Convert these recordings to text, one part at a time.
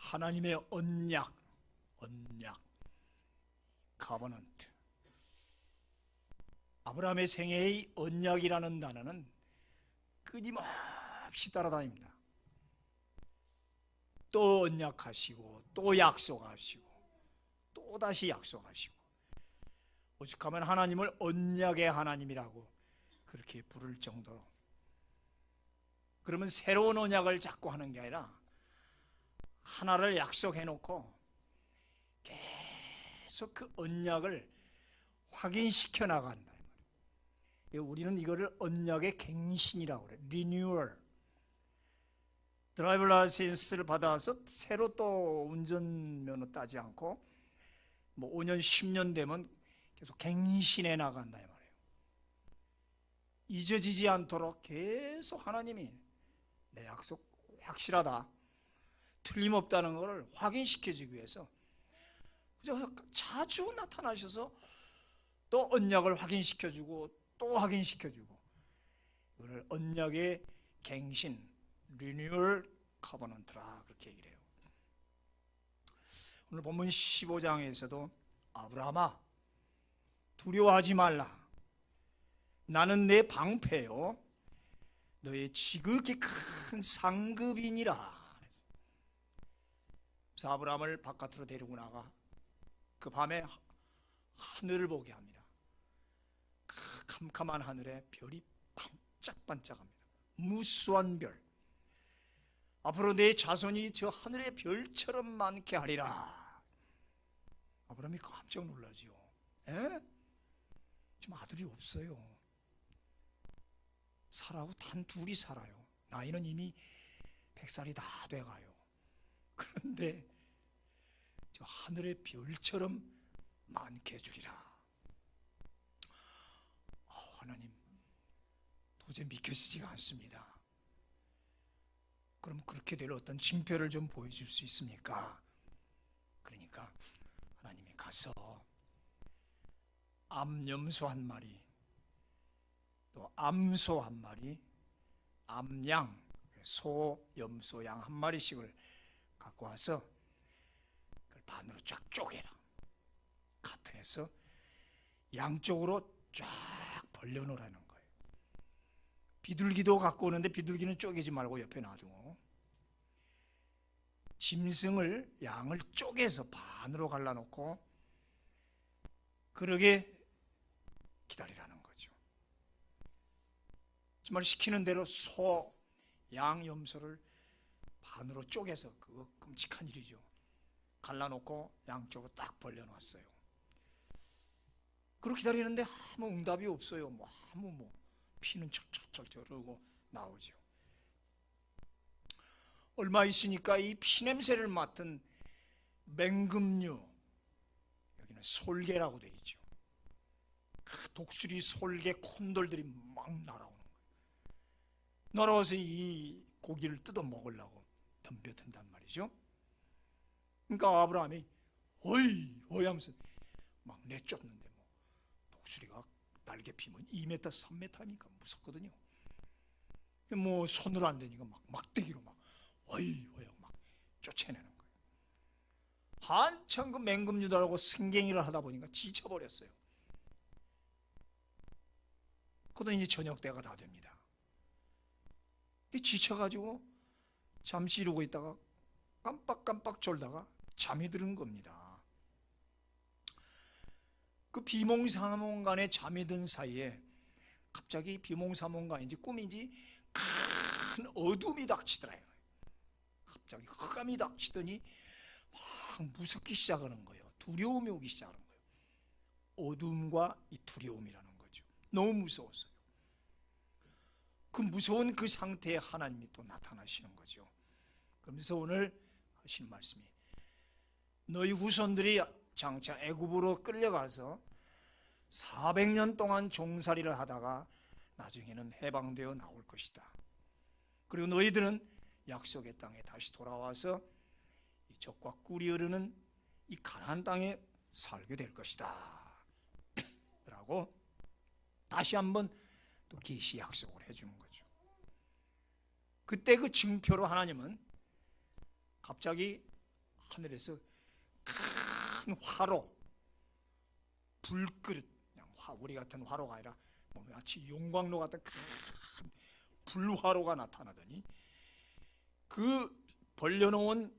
하나님의 언약, 커버넌트. 아브라함의 생애의 언약이라는 단어는 끊임없이 따라다닙니다. 또 언약하시고 또 약속하시고 또 다시 약속하시고, 오죽하면 하나님을 언약의 하나님이라고 그렇게 부를 정도로. 그러면 새로운 언약을 자꾸 하는 게 아니라 하나를 약속해 놓고 계속 그 언약을 확인시켜 나간다. 우리는 이거를 언약의 갱신이라고 그래요. 리뉴얼. 드라이버 라이센스를 받아서 새로 또 운전면허 따지 않고 뭐 5년 10년 되면 계속 갱신해 나간다 이 말이에요. 잊어지지 않도록 계속 하나님이 내 약속 확실하다, 틀림없다는 것을 확인시켜주기 위해서 자주 나타나셔서 또 언약을 확인시켜주고 또 확인시켜주고, 이거를 언약의 갱신, 리뉴얼 커버넌트라 그렇게 얘기를 해요. 오늘 본문 15장에서도 아브라함아 두려워하지 말라, 나는 내 방패요 너의 지극히 큰 상급이니라. 그래서 아브라함을 바깥으로 데리고 나가 그 밤에 하늘을 보게 합니다. 그 캄캄한 하늘에 별이 반짝반짝합니다. 무수한 별. 앞으로 내 자손이 저 하늘의 별처럼 많게 하리라. 아브라함이 깜짝 놀라지요. 지금 아들이 없어요. 사라하고 단 둘이 살아요. 나이는 이미 100살이 다 돼가요. 그런데 저 하늘의 별처럼 많게 해주리라. 하나님, 도저히 믿겨지지가 않습니다. 그럼 그렇게 될 어떤 징표를 좀 보여줄 수 있습니까? 그러니까 하나님이 가서 암염소 한 마리, 또 암소 한 마리, 암양, 소, 염소, 양 한 마리씩을 갖고 와서 그걸 반으로 쫙 쪼개라. 카트에서 양쪽으로 쫙 벌려놓으라는 거예요. 비둘기도 갖고 오는데 비둘기는 쪼개지 말고 옆에 놔두고, 짐승을, 양을 쪼개서 반으로 갈라놓고 그러게 기다리라는 거죠. 정말 시키는 대로 소, 양, 염소를 반으로 쪼개서, 그거 끔찍한 일이죠. 갈라놓고 양쪽으로 딱 벌려놨어요. 그렇게 기다리는데 아무 응답이 없어요. 아무 피는 철철철 흐르고 나오죠. 얼마 있으니까 이 피냄새를 맡은 맹금류, 여기는 솔개라고 되어 있죠. 그 독수리, 솔개, 콘돌들이 막 날아오는 거예요. 날아와서 이 고기를 뜯어 먹으려고 덤벼든단 말이죠. 그러니까 아브라함이 어이 하면서 막 내쫓는데, 독수리가 날개 피면 2m, 3m니까 무섭거든요. 손으로 안 되니까 막대기로 어이 막 쫓아내는 거예요. 한참 그 맹금류들하고 승갱이를 하다 보니까 지쳐버렸어요. 그러더니 이제 저녁 때가 다 됩니다. 지쳐가지고 잠시 이러고 있다가 깜빡깜빡 졸다가 잠이 드는 겁니다. 그 비몽사몽간에 잠이 든 사이에 갑자기 비몽사몽간인지 꿈인지 큰 어둠이 닥치더라고요. 갑자기 흑암이 닥치더니 막 무섭기 시작하는 거예요. 두려움이 오기 시작하는 거예요. 어둠과 이 두려움이라는 거죠. 너무 무서웠어요. 그 무서운 그 상태에 하나님이 또 나타나시는 거죠. 그러면서 오늘 하신 말씀이, 너희 후손들이 장차 애굽으로 끌려가서 400년 동안 종살이를 하다가 나중에는 해방되어 나올 것이다. 그리고 너희들은 약속의 땅에 다시 돌아와서 이 젖과 꿀이 흐르는 이 가나안 땅에 살게 될 것이다 라고 다시 한번 또 계시 약속을 해주는 거죠. 그때 그 징표로 하나님은 갑자기 하늘에서 큰 화로, 불그릇, 그냥 우리 같은 화로가 아니라 마치 용광로 같은 큰 불화로가 나타나더니 그 벌려놓은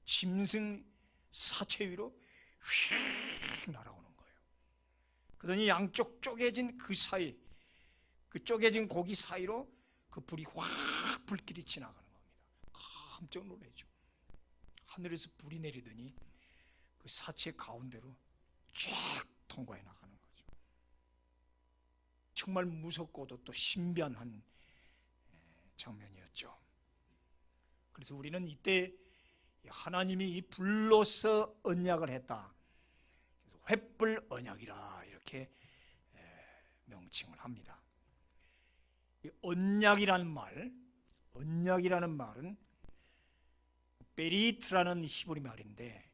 짐승 사체 위로 휙 날아오는 거예요. 그러더니 양쪽 쪼개진 그 사이, 그 쪼개진 고기 사이로 그 불이 확 불길이 지나가는 겁니다. 깜짝 놀라죠. 하늘에서 불이 내리더니 그 사체 가운데로 쫙 통과해 나가는 거죠. 정말 무섭고도 또 신비한 장면이었죠. 그래서 우리는 이때 하나님이 이 불로서 언약을 했다. 횃불 언약이라 이렇게 명칭을 합니다. 이 언약이라는 말은 베리트라는 히브리 말인데,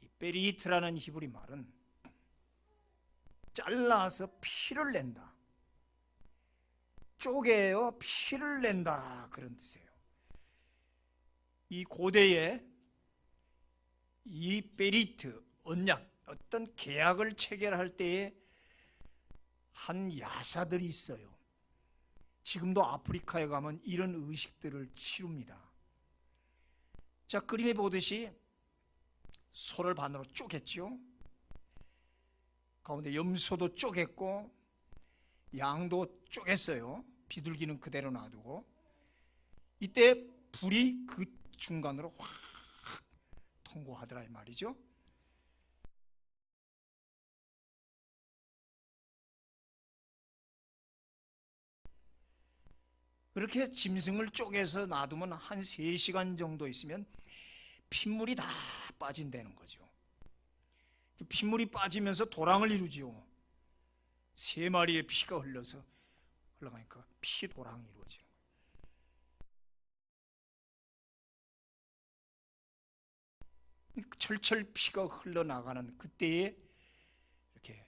이 베리트라는 히브리 말은 잘라서 피를 낸다, 쪼개어 피를 낸다, 그런 뜻이에요. 이 고대에 이 베리트, 언약, 어떤 계약을 체결할 때에 한 야사들이 있어요. 지금도 아프리카에 가면 이런 의식들을 치릅니다. 자, 그림에 보듯이 소를 반으로 쪼갰죠. 가운데 염소도 쪼갰고 양도 쪼갰어요. 비둘기는 그대로 놔두고. 이때 불이 그 중간으로 확 통과하더라 이 말이죠. 그렇게 짐승을 쪼개서 놔두면 한 3시간 정도 있으면 핏물이 다 빠진다는 거죠. 핏물이 빠지면서 도랑을 이루지요. 3마리의 피가 흘러가니까 피도랑이 이루어지는 거예요. 철철 피가 흘러나가는 그때에 이렇게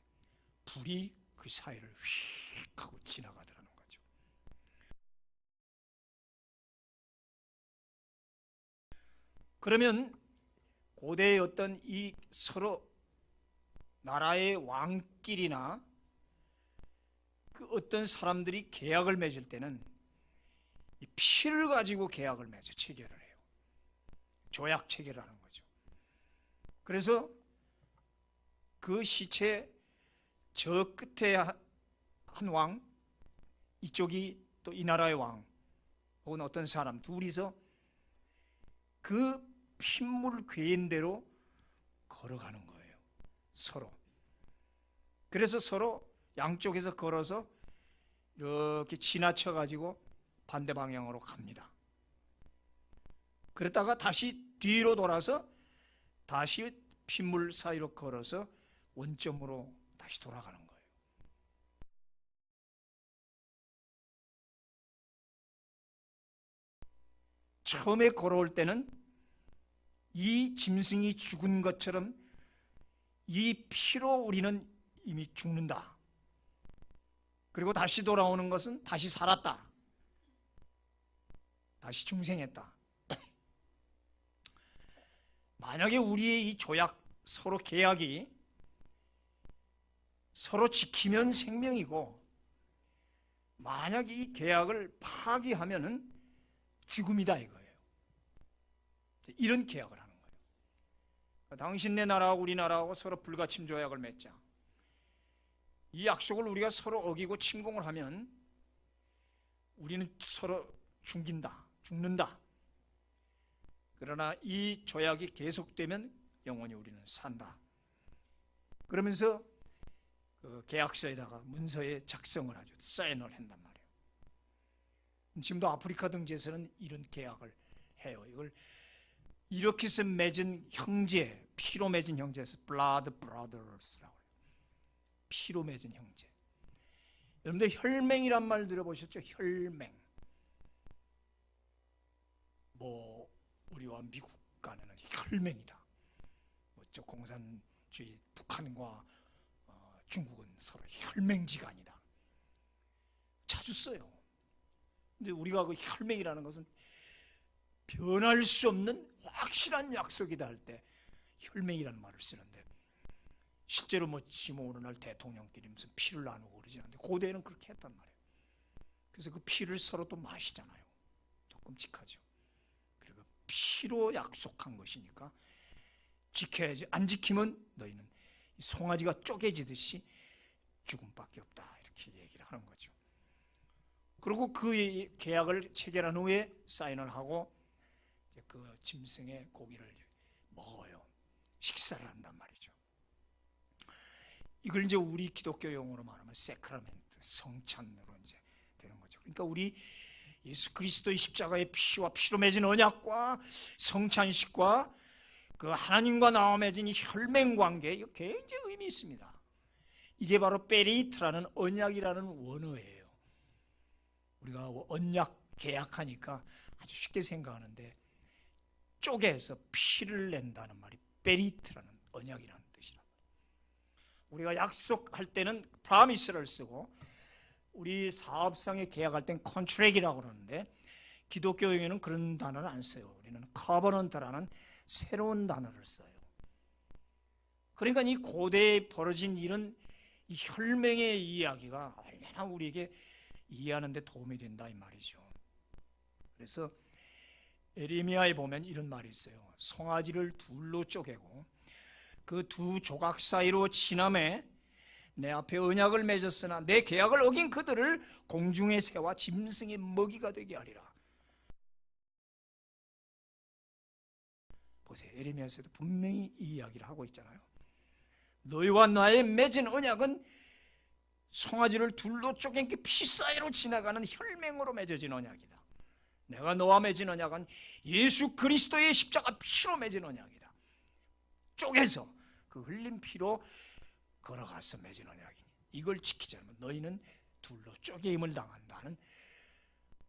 불이 그 사이를 휙 하고 지나가더라는 거죠. 그러면 고대의 어떤 이 서로 나라의 왕끼리나 그 어떤 사람들이 계약을 맺을 때는 이 피를 가지고 계약을 맺어 체결을 해요. 조약 체결을 하는 거죠. 그래서 그 시체 저 끝에 한 왕, 이쪽이 또 이 나라의 왕, 혹은 어떤 사람 둘이서 그 핏물 괴인대로 걸어가는 거예요. 서로. 그래서 서로 양쪽에서 걸어서 이렇게 지나쳐 가지고 반대 방향으로 갑니다. 그러다가 다시 뒤로 돌아서 다시 핏물 사이로 걸어서 원점으로 다시 돌아가는 거예요. 처음에 걸어올 때는 이 짐승이 죽은 것처럼 이 피로 우리는 이미 죽는다. 그리고 다시 돌아오는 것은 다시 살았다. 다시 중생했다. 만약에 우리의 이 조약, 서로 계약이 서로 지키면 생명이고, 만약 이 계약을 파기하면은 죽음이다 이거예요. 이런 계약을 하는 거예요. 당신네 나라하고 우리나라하고 서로 불가침 조약을 맺자. 이 약속을 우리가 서로 어기고 침공을 하면 우리는 서로 죽는다. 그러나 이 조약이 계속되면 영원히 우리는 산다. 그러면서 그 계약서에다가 문서에 작성을 하죠. 사인을 한단 말이에요. 지금도 아프리카 등지에서는 이런 계약을 해요. 이걸 이렇게 해서 맺은 형제, 피로 맺은 형제에서 blood brothers라고 해요. 피로 맺은 형제. 여러분들 혈맹이란 말 들어보셨죠? 혈맹. 우리와 미국 간에는 혈맹이다. 저 공산주의 북한과 중국은 서로 혈맹지간이다. 자주 써요. 근데 우리가 그 혈맹이라는 것은 변할 수 없는 확실한 약속이다 할 때 혈맹이라는 말을 쓰는데 실제로 뭐 어느 날 대통령끼리 무슨 피를 나누고 그러지 않는데 고대에는 그렇게 했단 말이에요. 그래서 그 피를 서로 또 마시잖아요. 또 끔찍하죠. 그리고 피로 약속한 것이니까 지켜야지. 안 지키면 너희는 송아지가 쪼개지듯이 죽음밖에 없다. 이렇게 얘기를 하는 거죠. 그리고 그 계약을 체결한 후에 사인을 하고 그 짐승의 고기를 먹어요. 식사를 한단 말이죠. 이걸 이제 우리 기독교 용어로 말하면 세크라멘트, 성찬으로 이제 되는 거죠. 그러니까 우리 예수 그리스도의 십자가의 피와 피로 맺은 언약과 성찬식과 그 하나님과 나와 맺은 이 혈맹 관계, 이거 굉장히 의미 있습니다. 이게 바로 베리트라는 언약이라는 원어예요. 우리가 언약 계약하니까 아주 쉽게 생각하는데 쪼개서 피를 낸다는 말이 베리트라는 언약이라는 뜻이라. 우리가 약속할 때는 프라미스를 쓰고 우리 사업상에 계약할 땐 컨트랙이라고 그러는데 기독교에는 그런 단어를 안 써요. 우리는 커버넌트라는 새로운 단어를 써요. 그러니까 이 고대에 벌어진 일은 이 혈맹의 이야기가 얼마나 우리에게 이해하는 데 도움이 된다 이 말이죠. 그래서 에레미야에 보면 이런 말이 있어요. 송아지를 둘로 쪼개고 그 두 조각 사이로 지남에 내 앞에 언약을 맺었으나 내 계약을 어긴 그들을 공중의 새와 짐승의 먹이가 되게 하리라. 보세요. 에레미야에서도 분명히 이 이야기를 하고 있잖아요. 너희와 나의 맺은 언약은 송아지를 둘로 쪼갠 게 피 사이로 지나가는 혈맹으로 맺어진 언약이다. 내가 너와 맺은 언약은 예수 그리스도의 십자가 피로 맺은 언약이다. 쪼개서 그 흘린 피로 걸어가서 맺은 언약이니 이걸 지키지 않으면 너희는 둘로 쪼개임을 당한다는,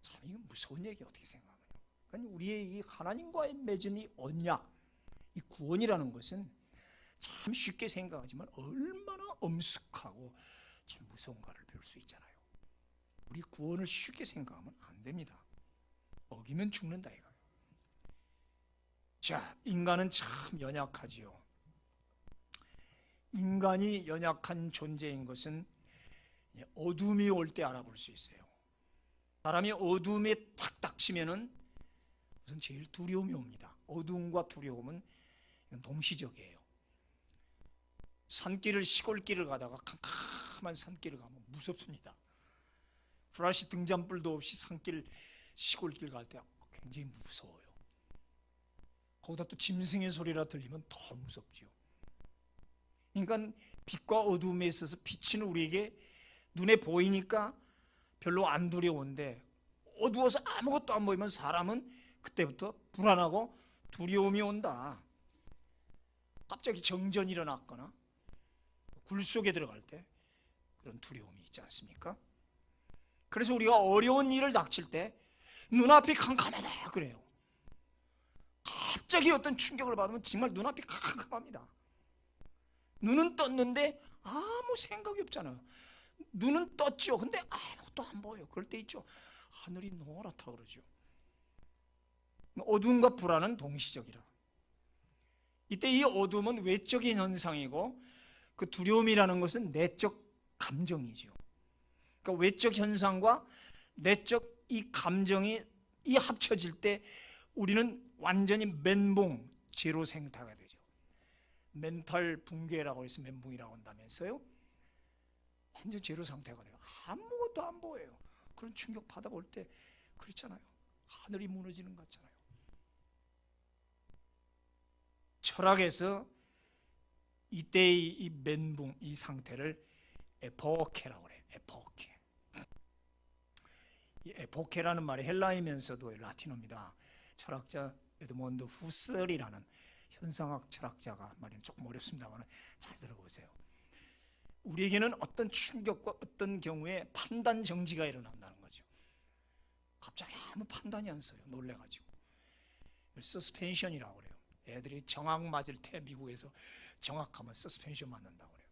참 이건 무서운 얘기. 어떻게 생각하냐. 그러니까 우리의 이 하나님과의 맺은 이 언약, 이 구원이라는 것은 참 쉽게 생각하지만 얼마나 엄숙하고 참 무서운가를 배울 수 있잖아요. 우리 구원을 쉽게 생각하면 안 됩니다. 어기면 죽는다 이거예요. 자, 인간은 참 연약하지요. 인간이 연약한 존재인 것은 어둠이 올 때 알아볼 수 있어요. 사람이 어둠에 탁 닥치면은 우선 제일 두려움이 옵니다. 어둠과 두려움은 동시적이에요. 산길을, 시골길을 가다가 캄캄한 산길을 가면 무섭습니다. 플라시 등잔불도 없이 산길, 시골길 갈 때 굉장히 무서워요. 거기다 또 짐승의 소리라 들리면 더 무섭지요. 그러니까 빛과 어둠에 있어서 빛은 우리에게 눈에 보이니까 별로 안 두려운데 어두워서 아무것도 안 보이면 사람은 그때부터 불안하고 두려움이 온다. 갑자기 정전이 일어났거나 굴 속에 들어갈 때 그런 두려움이 있지 않습니까? 그래서 우리가 어려운 일을 닥칠 때 눈앞이 캄캄하다 그래요. 갑자기 어떤 충격을 받으면 정말 눈앞이 캄캄합니다. 눈은 떴는데 아무 생각이 없잖아요. 눈은 떴죠. 근데 아무것도 안 보여요. 그럴 때 있죠. 하늘이 노랗다 그러죠. 어둠과 불안은 동시적이라. 이때 이 어둠은 외적인 현상이고 그 두려움이라는 것은 내적 감정이죠. 그러니까 외적 현상과 내적 이 감정이 이 합쳐질 때 우리는 완전히 멘붕, 제로 생태가 되죠. 멘탈 붕괴라고 해서 멘붕이라고 한다면서요. 완전 제로 상태가 돼요. 아무것도 안 보여요. 그런 충격 받아볼 때 그렇잖아요. 하늘이 무너지는 것 같잖아요. 철학에서 이때의 이 멘붕, 이 상태를 에포케라고 그래요. 에포케. 이 에포케라는 말이 헬라이면서도 라틴어입니다. 철학자 에드몬드 후설이라는 현상학 철학자가 말이 조금 어렵습니다만 잘 들어보세요. 우리에게는 어떤 충격과 어떤 경우에 판단 정지가 일어난다는 거죠. 갑자기 아무 판단이 안 서요. 놀래가지고. 서스펜션이라고 그래요. 애들이 정학 맞을 때 미국에서 정학하면 서스펜션 맞는다고 그래요.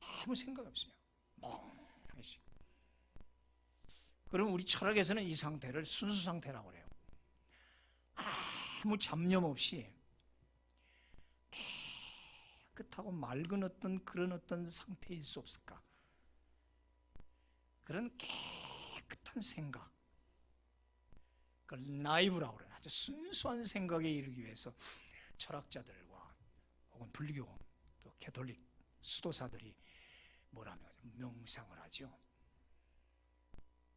아무 생각 없어요. 멍하시. 그럼 우리 철학에서는 이 상태를 순수 상태라고 그래요. 아무 잡념 없이 깨끗하고 맑은 어떤 그런 어떤 상태일 수 없을까? 그런 깨끗한 생각, 그걸 나이브라고 그래요. 아주 순수한 생각에 이르기 위해서 철학자들과 혹은 불교 또 캐톨릭 수도사들이 뭐라며 명상을 하죠.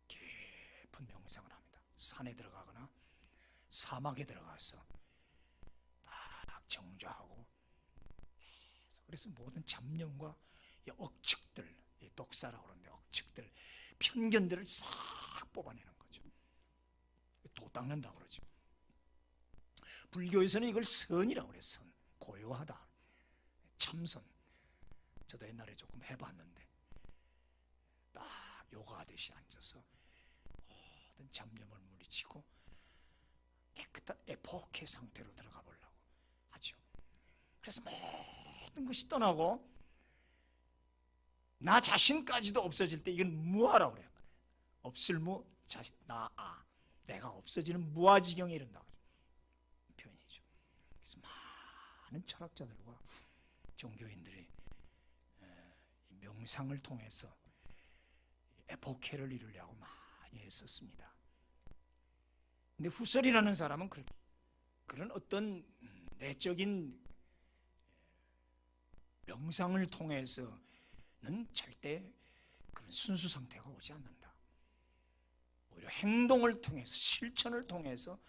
깊은 명상을 합니다. 산에 들어가거나 사막에 들어가서 딱 정조하고, 그래서 모든 잡념과 억측들, 독사라고 그러는데 억측들, 편견들을 싹 뽑아내는 거죠. 도 닦는다고 그러죠. 불교에서는 이걸 선이라고 그래요. 선, 고요하다, 참선. 저도 옛날에 조금 해봤는데 딱 요가하듯이 앉아서 모든 잡념을 물리치고 깨끗한 에포케 상태로 들어가 보려고 하죠. 그래서 모든 것이 떠나고 나 자신까지도 없어질 때 이건 무아라고 그래요. 없을 무, 자신, 내가 없어지는 무아지경에 이른다고 표현이죠. 그래서 많은 철학자들과 종교인들이 명상을 통해서 에포케를 이루려고 많이 했었습니다. 근데 후설이라는 사람은 그런 어떤 내적인 명상을 통해서는 절대 그런 순수 상태가 오지 않는다. 오히려 행동을 통해서, 실천을 통해서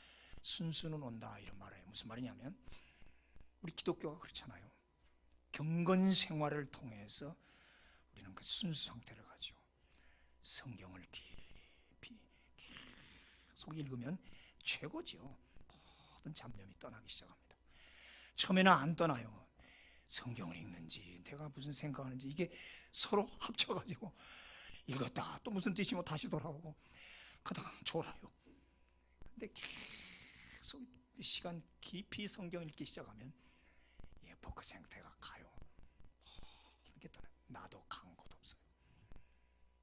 순수는 온다, 이런 말을 해요. 무슨 말이냐면 우리 기독교가 그렇잖아요. 경건 생활을 통해서 우리는 그 순수 상태를 가지고 성경을 깊이 계속 읽으면 최고지요. 모든 잡념이 떠나기 시작합니다. 처음에는 안 떠나요. 성경을 읽는지 내가 무슨 생각하는지 이게 서로 합쳐가지고 읽었다가 또 무슨 뜻이 뭐 다시 돌아오고 그다가 졸아요. 근데 계속 시간 깊이 성경 읽기 시작하면 에포크 상태가 가요. 이렇게 나도 간 곳 없어요.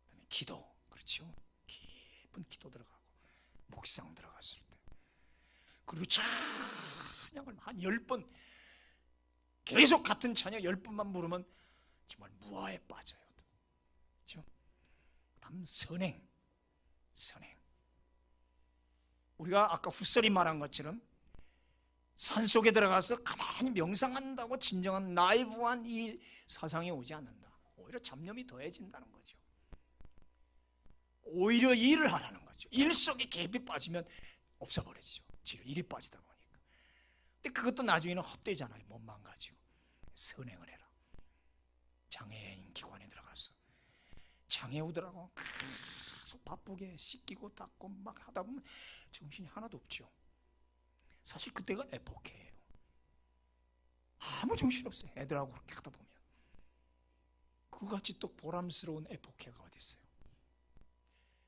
그다음에 기도, 그렇죠? 깊은 기도 들어가고 묵상 들어갔을 때, 그리고 찬양을 한 10번 계속 같은 찬양 10번만 부르면 정말 무아에 빠져요. 그렇죠? 그다음 선행. 우리가 아까 훗설이 말한 것처럼 산속에 들어가서 가만히 명상한다고 진정한 나이브한 이 사상이 오지 않는다. 오히려 잡념이 더해진다는 거죠. 오히려 일을 하라는 거죠. 일 속에 깊이 빠지면 없어버리죠. 일이 빠지다 보니까. 근데 그것도 나중에는 헛되잖아요. 몸만 가지고. 선행을 해라. 장애인 기관에 들어가서 장애우들하고 계속 바쁘게 씻기고 닦고 막 하다 보면 정신이 하나도 없죠. 사실 그때가 에포케예요. 아무 정신 없어요. 애들하고 그렇게 하다 보면. 그같이 또 보람스러운 에포케가 어디 있어요?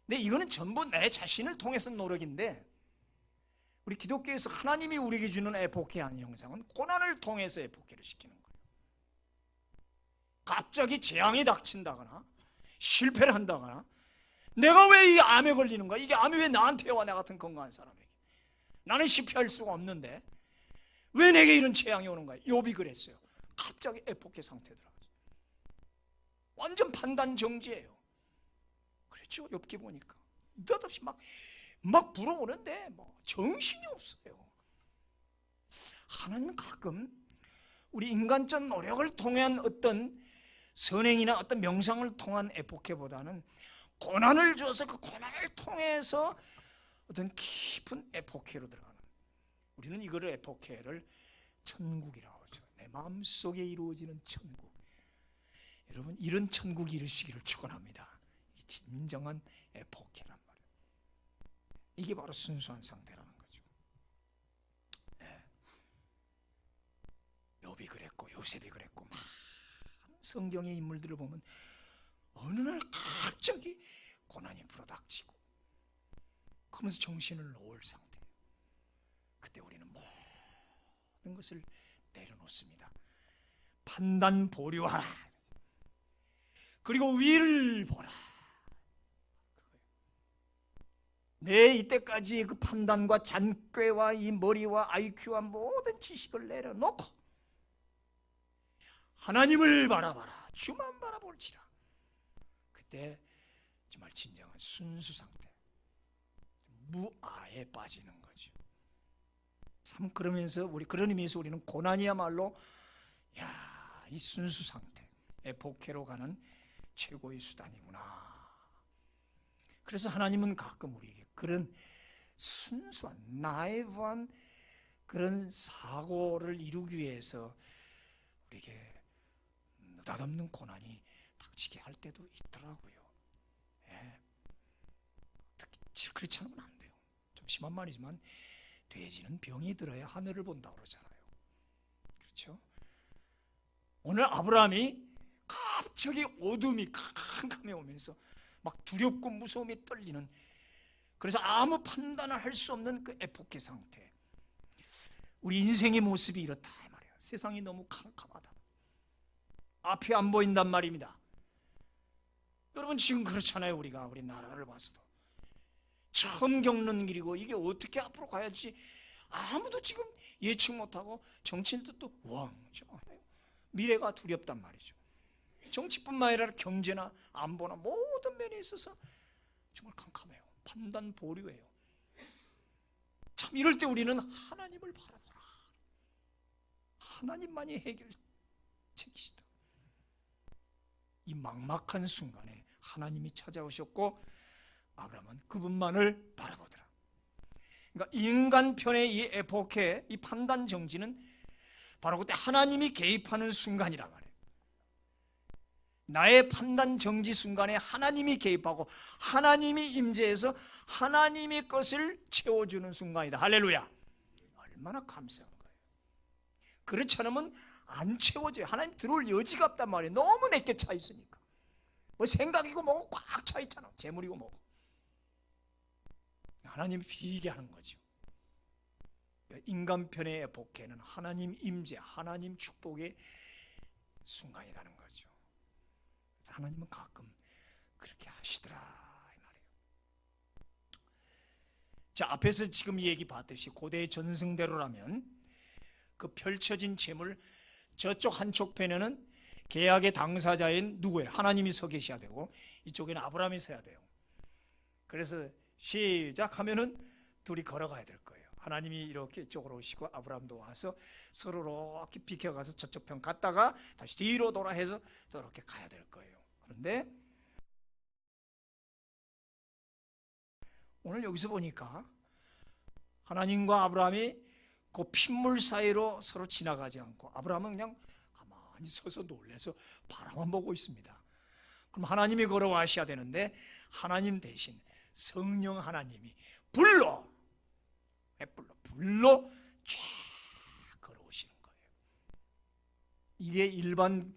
근데 이거는 전부 내 자신을 통해서 노력인데, 우리 기독교에서 하나님이 우리에게 주는 에포케하는 형상은 고난을 통해서 에포케를 시키는 거예요. 갑자기 재앙이 닥친다거나 실패를 한다거나, 내가 왜 이 암에 걸리는 거야? 이게 암이 왜 나한테 와? 나 같은 건강한 사람에게. 나는 실패할 수가 없는데 왜 내게 이런 재앙이 오는 거야? 욥이 그랬어요. 갑자기 에포케 상태에 들어갔어요. 완전 판단 정지예요. 그렇죠? 욥기 보니까 느닷없이 막 불어오는데 뭐 정신이 없어요. 하나님은 가끔 우리 인간적 노력을 통한 어떤 선행이나 어떤 명상을 통한 에포케보다는 고난을 주어서 그 고난을 통해서 어떤 깊은 에포케로 들어가는, 우리는 이거를 에포케를 천국이라고 하죠. 내 마음속에 이루어지는 천국. 여러분, 이런 천국이 이루시기를 축원합니다. 이 진정한 에포케란 말이에요. 이게 바로 순수한 상태라는 거죠. 네. 욥이 그랬고 요셉이 그랬고, 많은 성경의 인물들을 보면 어느 날 갑자기 고난이 불어닥치고 그러면서 정신을 놓을 상태예요. 그때 우리는 모든 것을 내려놓습니다. 판단 보류하라. 그리고 위를 보라. 내 이때까지 그 판단과 잔꾀와 이 머리와 IQ와 모든 지식을 내려놓고 하나님을 바라봐라. 주만 바라볼지라. 그때 정말 진정한 순수 상태, 무아에 빠지는 거죠. 참 그러면서 그런 의미에서 우리는 고난이야말로 이 순수 상태, 에포케로 가는 최고의 수단이구나. 그래서 하나님은 가끔 우리에게 그런 순수한 나이브한 그런 사고를 이루기 위해서 우리에게 느닷없는 고난이 닥치게 할 때도 있더라고요. 특히 그렇지 않으면 안 돼요. 좀 심한 말이지만 돼지는 병이 들어야 하늘을 본다고 그러잖아요. 그렇죠? 오늘 아브라함이 갑자기 어둠이 캄캄해 오면서 막 두렵고 무서움이 떨리는, 그래서 아무 판단을 할 수 없는 그 에포케 상태. 우리 인생의 모습이 이렇다 이 말이에요. 세상이 너무 캄캄하다. 앞이 안 보인단 말입니다. 여러분 지금 그렇잖아요. 우리 나라를 봐서도 처음 겪는 길이고 이게 어떻게 앞으로 가야지 아무도 지금 예측 못하고 정치인들도 우왕좌왕해요. 미래가 두렵단 말이죠. 정치뿐만 아니라 경제나 안보나 모든 면에 있어서 정말 캄캄해요. 판단 보류해요. 참 이럴 때 우리는 하나님을 바라보라. 하나님만이 해결책이시다. 이 막막한 순간에 하나님이 찾아오셨고 아브라함은 그분만을 바라보더라. 그러니까 인간편의 이 에포케, 이 판단 정지는 바로 그때 하나님이 개입하는 순간이란 말이에요. 나의 판단 정지 순간에 하나님이 개입하고 하나님이 임재해서 하나님의 것을 채워주는 순간이다. 할렐루야. 얼마나 감사한 거예요. 그렇지 않으면 안 채워져요. 하나님 들어올 여지가 없단 말이에요. 너무 내게 차 있으니까. 뭐 생각이고 뭐고 꽉 차 있잖아. 재물이고 뭐고. 하나님이 비게 하는 거죠. 인간편의 에포케는 하나님 임재, 하나님 축복의 순간이라는 거죠. 그래서 하나님은 가끔 그렇게 하시더라 이 말이에요. 자, 앞에서 지금 이 얘기 봤듯이 고대의 전승대로라면 그 펼쳐진 재물 저쪽 한쪽 편에는 계약의 당사자인 누구예요? 하나님이 서 계셔야 되고 이쪽에는 아브라함이 서야 돼요. 그래서 시작하면은 둘이 걸어가야 될 거예요. 하나님이 이렇게 이쪽으로 오시고 아브라함도 와서 서로 이렇게 비켜가서 저쪽 편 갔다가 다시 뒤로 돌아 해서 또 이렇게 가야 될 거예요. 그런데 오늘 여기서 보니까 하나님과 아브라함이 그 핏물 사이로 서로 지나가지 않고 아브라함은 그냥 가만히 서서 놀래서 바라만 보고 있습니다. 그럼 하나님이 걸어와셔야 되는데 하나님 대신 성령 하나님이 불로 쫙 걸어오시는 거예요. 이게 일반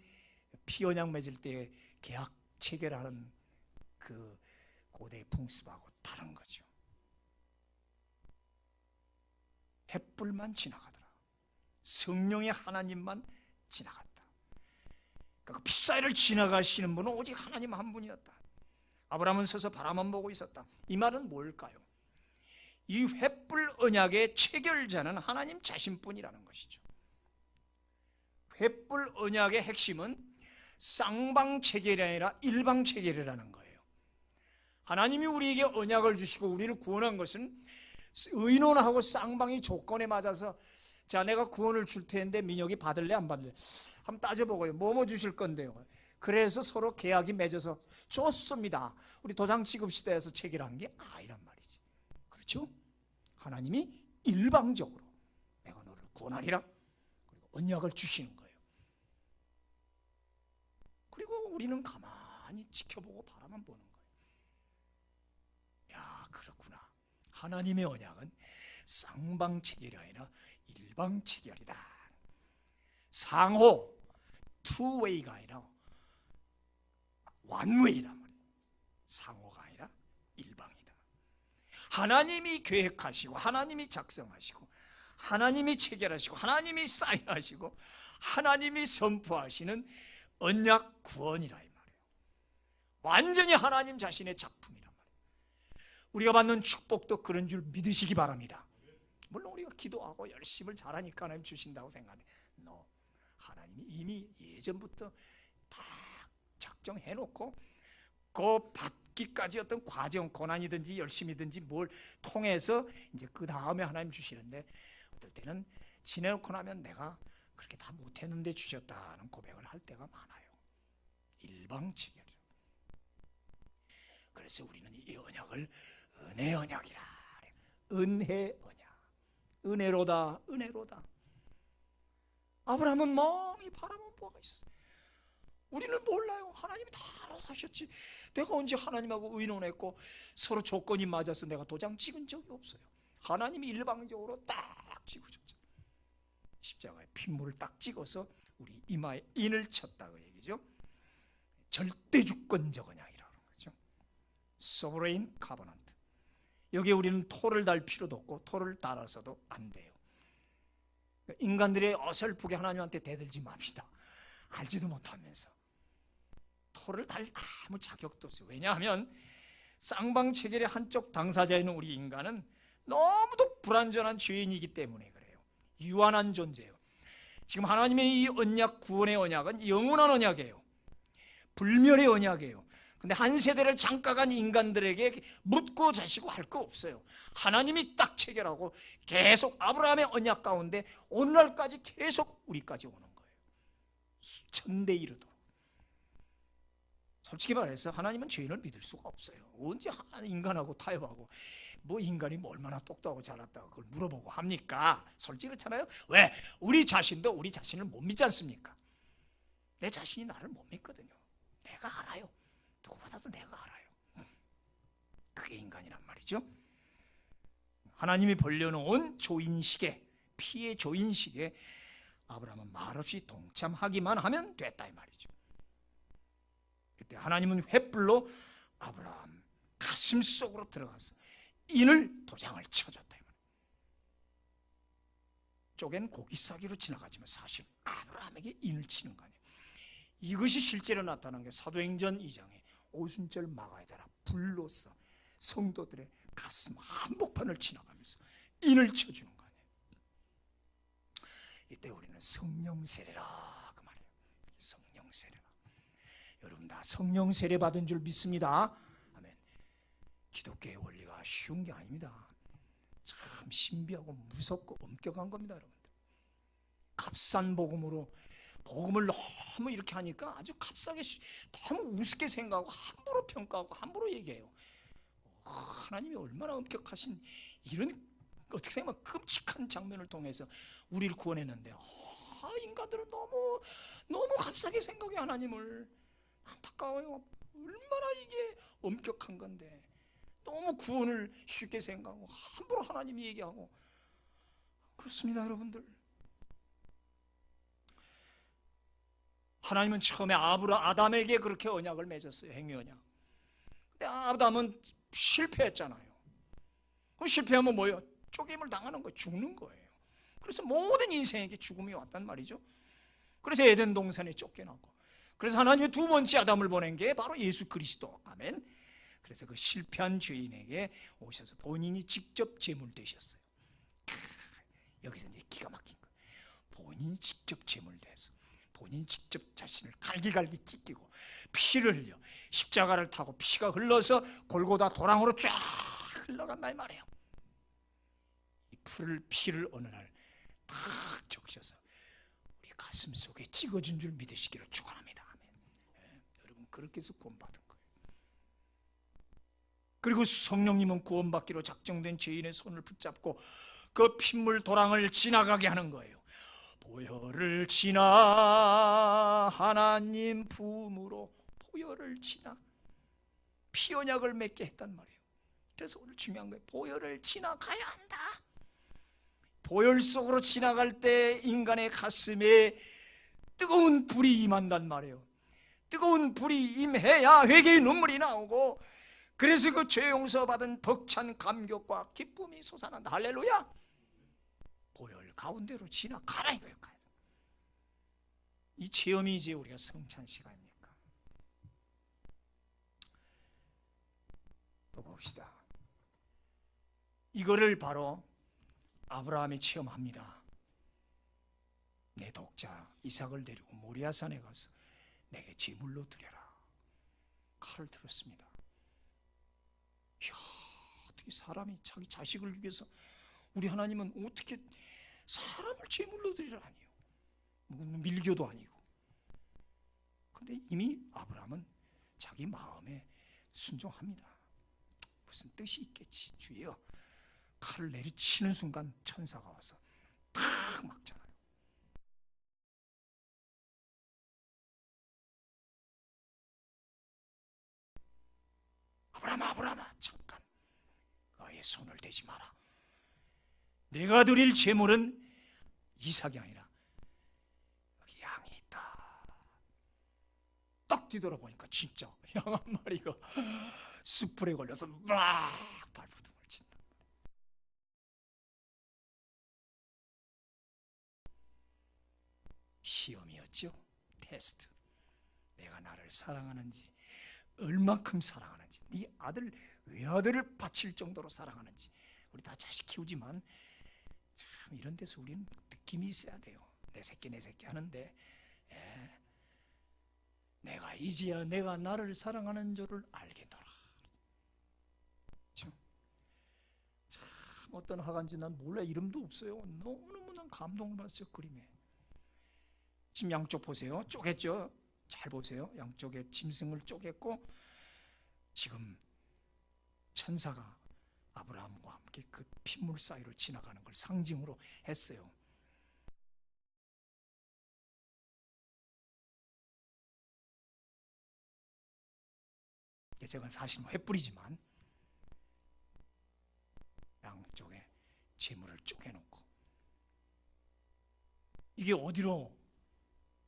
피언약 맺을 때 계약 체결하는 그 고대 풍습하고 다른 거죠. 햇불만 지나가더라. 성령의 하나님만 지나갔다. 그러니까 그 핏사이를 지나가시는 분은 오직 하나님 한 분이었다. 아브라함은 서서 바라만 보고 있었다. 이 말은 뭘까요? 이 횃불 언약의 체결자는 하나님 자신뿐이라는 것이죠. 횃불 언약의 핵심은 쌍방 체결이 아니라 일방 체결이라는 거예요. 하나님이 우리에게 언약을 주시고 우리를 구원한 것은 의논하고 쌍방이 조건에 맞아서 자 내가 구원을 줄 텐데 민혁이 받을래 안 받을래 한번 따져보고요. 뭐뭐 주실 건데요. 그래서 서로 계약이 맺어서 좋습니다. 우리 도장 찍읍시다 해서 체결한 게 아니란 말이지. 그렇죠? 하나님이 일방적으로 내가 너를 구원하리라 그리고 언약을 주시는 거예요. 그리고 우리는 가만히 지켜보고 바라만 보는 거예요. 야 그렇구나. 하나님의 언약은 쌍방 체결이 아니라 일방 체결이다. 상호 투웨이가 아니라 원웨이란 말이에요. 상호가 아니라 일방이다. 하나님이 계획하시고 하나님이 작성하시고 하나님이 체결하시고 하나님이 사인하시고 하나님이 선포하시는 언약 구원이라 이 말이에요. 완전히 하나님 자신의 작품이란 말이에요. 우리가 받는 축복도 그런 줄 믿으시기 바랍니다. 물론 우리가 기도하고 열심을 잘하니까 하나님 주신다고 생각하는데 하나님이 이미 예전부터 다 작정해놓고 그 받기까지 어떤 과정, 고난이든지 열심이든지 뭘 통해서 이제 그 다음에 하나님 주시는데, 어떨 때는 지내놓고 나면 내가 그렇게 다 못했는데 주셨다는 고백을 할 때가 많아요. 일방적이죠. 그래서 우리는 이 언약을 은혜 언약이라 그래요. 은혜 언약, 은혜로다, 은혜로다. 아브라함은 멍이 바라본 바가 있었어요. 우리는 몰라요. 하나님이 다 알아서 하셨지. 내가 언제 하나님하고 의논했고 서로 조건이 맞아서 내가 도장 찍은 적이 없어요. 하나님이 일방적으로 딱 찍어줬죠. 십자가에 핏물을 딱 찍어서 우리 이마에 인을 쳤다고 얘기죠. 절대주권적 언약이라고 하는 거죠. Sovereign Covenant. 여기에 우리는 토를 달 필요도 없고 토를 달아서도 안 돼요. 인간들의 어설프게 하나님한테 대들지 맙시다. 알지도 못하면서 토를 달 아무 자격도 없어요. 왜냐하면 쌍방체결의 한쪽 당사자인 우리 인간은 너무도 불완전한 죄인이기 때문에 그래요. 유한한 존재예요. 지금 하나님의 이 언약, 구원의 언약은 영원한 언약이에요. 불멸의 언약이에요. 근데 한 세대를 잠깐간 인간들에게 묻고 자시고 할 거 없어요. 하나님이 딱 체결하고 계속 아브라함의 언약 가운데 오늘날까지 계속 우리까지 오는 거예요. 수천 대 이르도록. 솔직히 말해서 하나님은 죄인을 믿을 수가 없어요. 언제 인간하고 타협하고 뭐 인간이 뭐 얼마나 똑똑하고 잘났다고 그걸 물어보고 합니까? 솔직히 그렇잖아요. 왜? 우리 자신도 우리 자신을 못 믿지 않습니까? 내 자신이 나를 못 믿거든요. 내가 알아요. 누구보다도 내가 알아요. 그게 인간이란 말이죠. 하나님이 벌려놓은 조인식에, 피의 조인식에 아브라함은 말없이 동참하기만 하면 됐다 이 말이죠. 그때 하나님은 횃불로 아브라함 가슴 속으로 들어가서 인을 도장을 쳐줬다 이 말이에요. 쪼갠 고기 싸기로 지나가지만 사실 아브라함에게 인을 치는 거 아니에요. 이것이 실제로 나타난 게 사도행전 2장에 오순절 마가에다가 불로써 성도들의 가슴 한복판을 지나가면서 인을 쳐주는 거 아니에요. 이때 우리는 성령 세례라 그 말이에요. 성령 세례라. 여러분 다 성령 세례 받은 줄 믿습니다. 아멘. 기독교의 원리가 쉬운 게 아닙니다. 참 신비하고 무섭고 엄격한 겁니다, 여러분들. 값싼 복음으로 복음을 너무 이렇게 하니까 아주 값싸게 너무 우습게 생각하고 함부로 평가하고 함부로 얘기해요. 하나님이 얼마나 엄격하신 이런 어떻게 생각하면 끔찍한 장면을 통해서 우리를 구원했는데 인간들은 너무 값싸게 생각해 하나님을. 안타까워요. 얼마나 이게 엄격한 건데 너무 구원을 쉽게 생각하고 함부로 하나님이 얘기하고 그렇습니다, 여러분들. 하나님은 처음에 아담에게 그렇게 언약을 맺었어요. 행위 언약. 근데 아담은 실패했잖아요. 그럼 실패하면 뭐예요? 쪼개임을 당하는 거예요. 죽는 거예요. 그래서 모든 인생에게 죽음이 왔단 말이죠. 그래서 에덴 동산에 쫓겨나고, 그래서 하나님이 두 번째 아담을 보낸 게 바로 예수 그리스도. 아멘. 그래서 그 실패한 죄인에게 오셔서 본인이 직접 제물 되셨어요. 여기서 이제 기가 막힌 거예요. 본인이 직접 제물 돼서 본인이 직접 자신을 갈기갈기 찢기고 피를 흘려 십자가를 타고 피가 흘러서 골고다 도랑으로 쫙 흘러간다 이 말이에요. 이 피를 어느 날 탁 적셔서 우리 가슴 속에 찍어준 줄 믿으시기를 축원합니다. 아멘. 여러분 그렇게 해서 구원받은 거예요. 그리고 성령님은 구원받기로 작정된 죄인의 손을 붙잡고 그 핏물 도랑을 지나가게 하는 거예요. 보혈을 지나 하나님 부음으로 보혈을 지나 피 언약을 맺게 했단 말이에요. 그래서 오늘 중요한 거예요. 보혈을 지나가야 한다. 보혈 속으로 지나갈 때 인간의 가슴에 뜨거운 불이 임한단 말이에요. 뜨거운 불이 임해야 회개의 눈물이 나오고, 그래서 그 죄 용서받은 벅찬 감격과 기쁨이 솟아난다. 할렐루야. 보혈 가운데로 지나가라 이거예요. 이 체험이 이제 우리가 성찬 시간입니까? 또 봅시다. 이거를 바로 아브라함이 체험합니다. 내 독자 이삭을 데리고 모리아산에 가서 내게 제물로 드려라. 칼을 들었습니다. 이야, 어떻게 사람이 자기 자식을 위해서, 우리 하나님은 어떻게 사람을 제물로 드리라니요? 밀교도 아니고. 근데 이미 아브라함은 자기 마음에 순종합니다. 무슨 뜻이 있겠지. 주여, 칼을 내리치는 순간 천사가 와서 탁 막잖아요. 아브라함아, 잠깐 너의 손을 대지 마라. 내가 드릴 제물은 이삭이 아니라 여기 양이 있다. 딱 뒤돌아보니까 진짜 양 한 마리가 숯불에 걸려서 막 발버둥을 친다. 시험이었죠. 테스트. 내가 나를 사랑하는지, 얼만큼 사랑하는지, 네 아들 외아들을 바칠 정도로 사랑하는지. 우리 다 자식 키우지만 참 이런 데서 우리는 느낌이 있어야 돼요. 내 새끼 하는데, 내가 이제야 내가 나를 사랑하는 줄을 알겠노라. 참 어떤 화가인지 난 몰라. 이름도 없어요. 너무너무 난 감동받았어요. 그림에. 지금 양쪽 보세요. 쪼갰죠? 잘 보세요. 양쪽에 짐승을 쪼갰고 지금 천사가 아브라함과 함께 그 핏물 사이로 지나가는 걸 상징으로 했어요. 제가 사실은 횃불이지만 양쪽에 재물을 쪼개놓고, 이게 어디로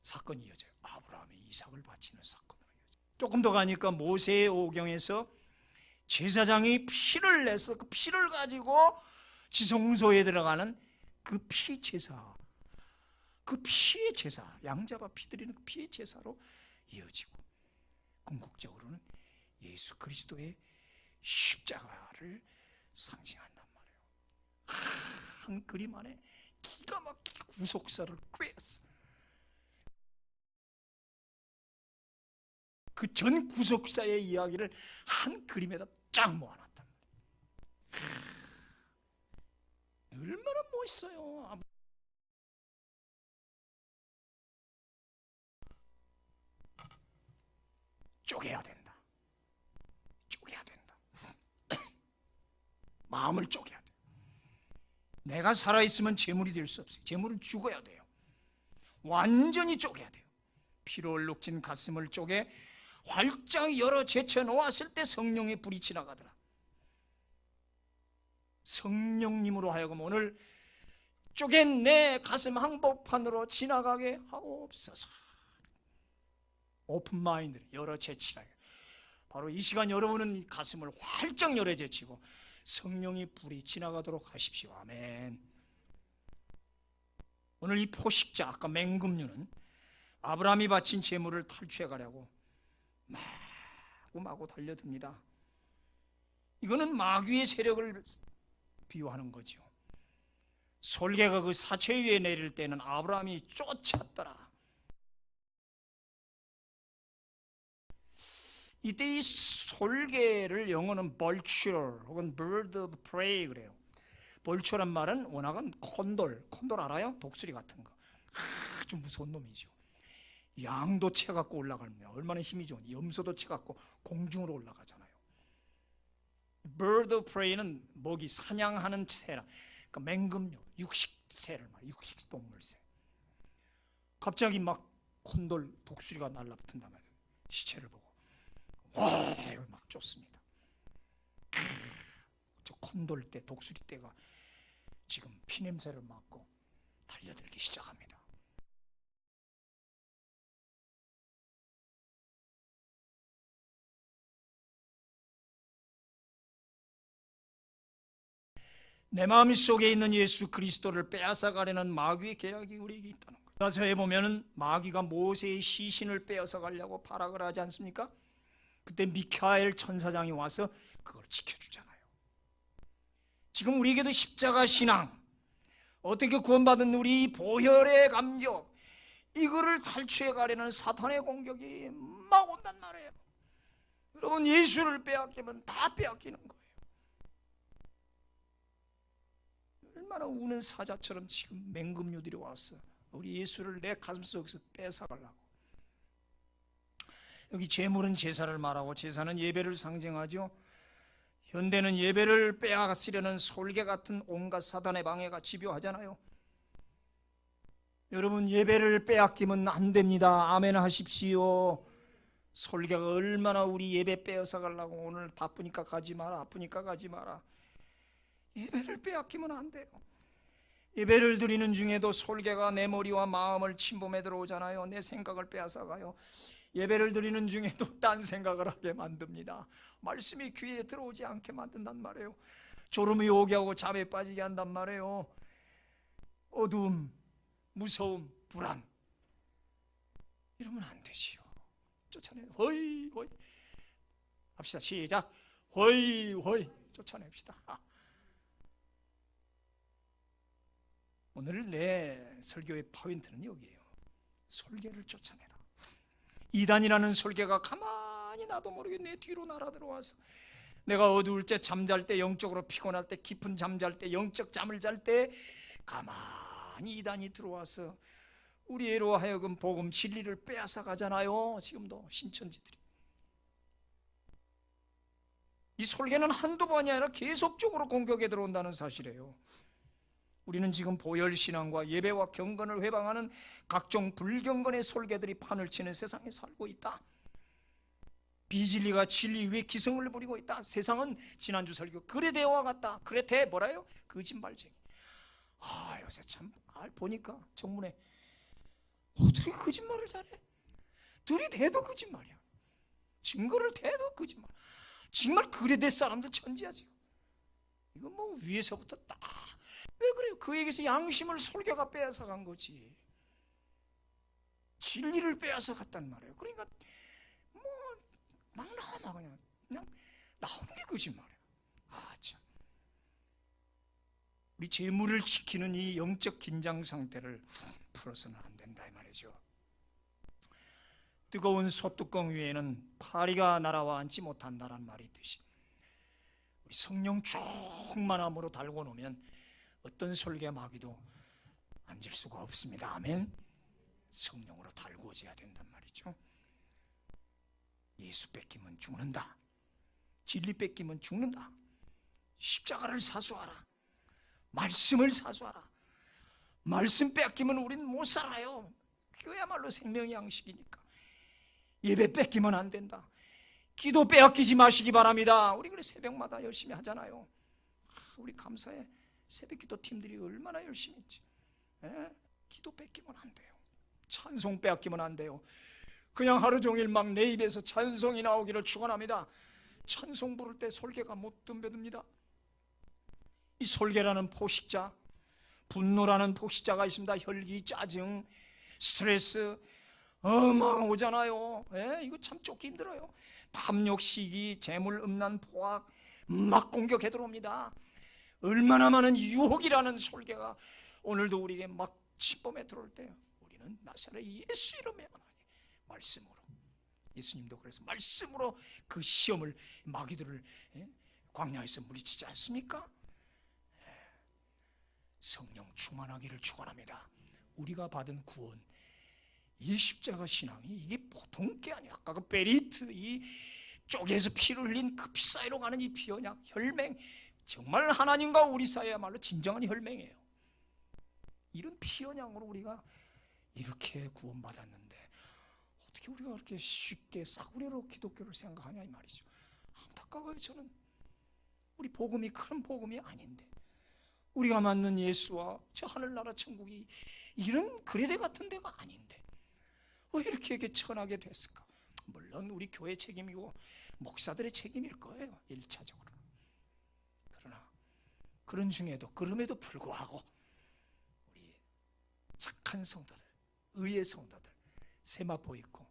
사건이 이어져요? 아브라함이 이삭을 바치는 사건으로 이어져요. 조금 더 가니까 모세의 오경에서 제사장이 피를 내서 그 피를 가지고 지성소에 들어가는 그 피 제사, 그 피의 제사, 양 잡아 피 드리는 그 피의 제사로 이어지고, 궁극적으로는 예수 그리스도의 십자가를 상징한단 말이에요. 한 그림 안에 기가 막히게 구속사를 꿰었어. 그 전 구속사의 이야기를 한 그림에다 쫙 모아놨단 말이에요. 얼마나 멋있어요. 쪼개야 된다. 마음을 쪼개야 돼. 내가 살아있으면 재물이 될 수 없어요. 재물은 죽어야 돼요. 완전히 쪼개야 돼요. 피로 얼룩진 가슴을 쪼개 활짝 열어 제쳐 놓았을 때 성령의 불이 지나가더라. 성령님으로 하여금 오늘 쪼갠 내 가슴 한복판으로 지나가게 하옵소서. 오픈 마인드, 열어 제치라. 바로 이 시간 여러분은 가슴을 활짝 열어 제치고 성령의 불이 지나가도록 하십시오. 아멘. 오늘 이 포식자, 아까 맹금류는 아브라함이 바친 제물을 탈취해 가려고 마구 달려듭니다. 이거는 마귀의 세력을 비유하는 거죠. 솔개가 그 사체 위에 내릴 때는 아브라함이 쫓았더라. 이때 이 솔개를 영어는 vulture 혹은 bird of prey 그래요. 벌초란 말은 원학은 콘돌 알아요? 독수리 같은 거. 아주 무서운 놈이죠. 양도 채갖고 올라가면 얼마나 힘이 좋은지. 염소도 채갖고 공중으로 올라가잖아요. bird of prey는 먹이, 사냥하는 새라. 그러니까 맹금류, 육식새를 말이에요. 육식동물새. 갑자기 막 콘돌, 독수리가 날라붙은다면 시체를 보고 와, 막 쫓습니다. 저 콘돌 떼, 독수리 떼가 지금 피냄새를 맡고 달려들기 시작합니다. 내 마음 속에 있는 예수 그리스도를 빼앗아가려는 마귀의 계략이 우리에게 있다는 거예요. 가서에 보면은 마귀가 모세의 시신을 빼앗아 가려고 발악을 하지 않습니까? 그때 미카엘 천사장이 와서 그걸 지켜주잖아요. 지금 우리에게도 십자가 신앙, 어떻게 구원받은 우리 보혈의 감격, 이거를 탈취해 가려는 사탄의 공격이 막 온단 말이에요. 여러분, 예수를 빼앗기면 다 빼앗기는 거예요. 얼마나 우는 사자처럼 지금 맹금류들이 와서 우리 예수를 내 가슴속에서 뺏어가려고. 여기 제물은 제사를 말하고 제사는 예배를 상징하죠. 현대는 예배를 빼앗으려는 솔개 같은 온갖 사단의 방해가 집요하잖아요. 여러분, 예배를 빼앗기면 안 됩니다. 아멘 하십시오. 솔개가 얼마나 우리 예배 빼앗아 가려고. 오늘 바쁘니까 가지 마라, 아프니까 가지 마라. 예배를 빼앗기면 안 돼요. 예배를 드리는 중에도 솔개가 내 머리와 마음을 침범해 들어오잖아요. 내 생각을 빼앗아 가요. 예배를 드리는 중에도 딴 생각을 하게 만듭니다. 말씀이 귀에 들어오지 않게 만든단 말이에요. 졸음이 오게 하고 잠에 빠지게 한단 말이에요. 어두움, 무서움, 불안, 이러면 안 되지요. 쫓아내요. 허이 허이 합시다. 시작. 허이 허이 쫓아냅시다. 오늘 내 설교의 포인트는 여기에요. 솔개를 쫓아내라. 이단이라는 솔개가 가만히 나도 모르게 내 뒤로 날아들어와서 내가 어두울 때, 잠잘 때, 영적으로 피곤할 때, 깊은 잠잘 때, 영적 잠을 잘 때 가만히 이단이 들어와서 우리로 하여금 복음 진리를 빼앗아 가잖아요. 지금도 신천지들이. 이 솔개는 한두 번이 아니라 계속적으로 공격에 들어온다는 사실이에요. 우리는 지금 보혈신앙과 예배와 경건을 회방하는 각종 불경건의 솔개들이 판을 치는 세상에 살고 있다. 비진리가 진리 위에 기승을 부리고 있다. 세상은 지난주 설교 그레데와 같다. 그레테 뭐라요? 거짓말쟁이. 요새 참 보니까 정문에 어떻게 거짓말을 잘해? 들이대도 거짓말이야. 증거를 대도 거짓말. 정말 그레데 사람들 천지야 지금. 이건 뭐 위에서부터 딱. 왜 그래요? 그에게서 양심을 솔개가 빼앗아간 거지. 진리를 빼앗아 갔단 말이에요. 그러니까 뭐 막 나와 그냥 나오는 게 거짓말이야. 참. 우리 재물을 지키는 이 영적 긴장 상태를 풀어서는 안 된다 이 말이죠. 뜨거운 솥뚜껑 위에는 파리가 날아와 앉지 못한다란 말이 있듯이 우리 성령 충만함으로 달고 놓으면 어떤 솔개 마귀도 앉을 수가 없습니다. 아멘. 성령으로 달구어져야 된단 말이죠. 예수 뺏기면 죽는다. 진리 뺏기면 죽는다. 십자가를 사수하라. 말씀을 사수하라. 말씀 뺏기면 우린 못 살아요. 그야말로 생명의 양식이니까. 예배 뺏기면 안 된다. 기도 빼앗기지 마시기 바랍니다. 우리 그래 새벽마다 열심히 하잖아요. 우리 감사해. 새벽기도 팀들이 얼마나 열심히 했지. 기도 뺏기면 안 돼요. 찬송 빼앗기면 안 돼요. 그냥 하루 종일 막 내 입에서 찬송이 나오기를 축원합니다. 찬송 부를 때 솔개가 못 덤벼듭니다. 이 솔개라는 포식자, 분노라는 포식자가 있습니다. 혈기, 짜증, 스트레스 막 오잖아요. 이거 참 쫓기 힘들어요. 탐욕, 시기, 재물, 음란, 포악 막 공격해 들어옵니다. 얼마나 많은 유혹이라는 솔개가 오늘도 우리에게 막 침범해 들어올 때요. 우리는 나사렛 예수 이름에 말씀으로, 예수님도 그래서 말씀으로 그 시험을 마귀들을 광야에서 물리치지 않습니까? 성령 충만하기를 축원합니다. 우리가 받은 구원, 이 십자가 신앙이 이게 보통 게 아니야. 아까 그 베리트, 이 쪽에서 피를 흘린 그 피 사이로 가는 이 피언약, 혈맹, 정말 하나님과 우리 사이야말로 진정한 혈맹이에요. 이런 피언약으로 우리가 이렇게 구원받았는데 어떻게 우리가 그렇게 쉽게 싸구려로 기독교를 생각하냐 이 말이죠. 안타까워요. 저는 우리 복음이 그런 복음이 아닌데, 우리가 맞는 예수와 저 하늘나라 천국이 이런 그레데 같은 데가 아닌데 왜 이렇게 천하게 됐을까? 물론 우리 교회 책임이고 목사들의 책임일 거예요, 1차적으로. 그러나 그런 중에도, 그럼에도 불구하고 우리 착한 성도들, 의의 성도들, 세마포 있고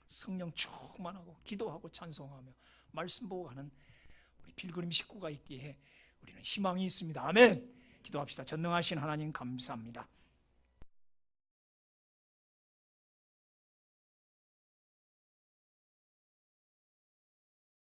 성령 충만하고 기도하고 찬송하며 말씀 보고 가는 우리 필그림 식구가 있기에 우리는 희망이 있습니다. 아멘. 기도합시다. 전능하신 하나님 감사합니다.